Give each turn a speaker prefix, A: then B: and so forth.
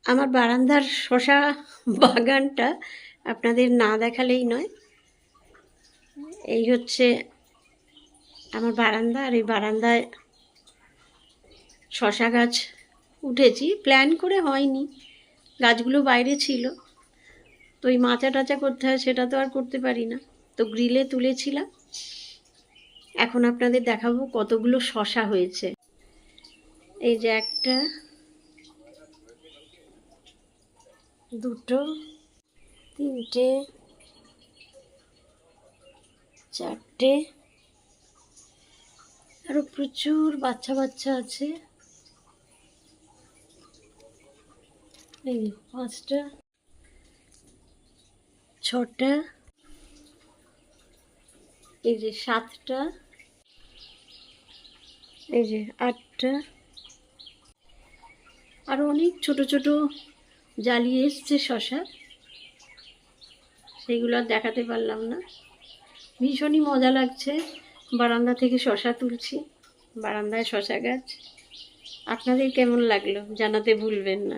A: আমার বারান্দার শশা বাগানটা আপনাদের না দেখালেই নয়। এই হচ্ছে আমার বারান্দা, আর এই বারান্দায় শশা গাছ উঠেছি, প্ল্যান করে হয়নি, গাছগুলো বাইরে ছিল, তো ওই মাচা টাচা করতে হয়, সেটা তো আর করতে পারি না, তো গ্রিলে তুলেছিলাম। এখন আপনাদের দেখাবো কতগুলো শশা হয়েছে। এই যে একটা, দুটো, তিনটে, চারটে, আরো প্রচুর বাচ্চা বাচ্চা আছে। এই যে পাঁচটা, ছটা, এই যে সাতটা, এই যে আটটা, আরো অনেক ছোট ছোট জালি এসছে শশা, সেইগুলো আর দেখাতে পারলাম না। ভীষণই মজা লাগছে, বারান্দা থেকে শশা তুলছি, বারান্দায় শশা গাছ। আপনাদের কেমন লাগলো জানাতে ভুলবেন না।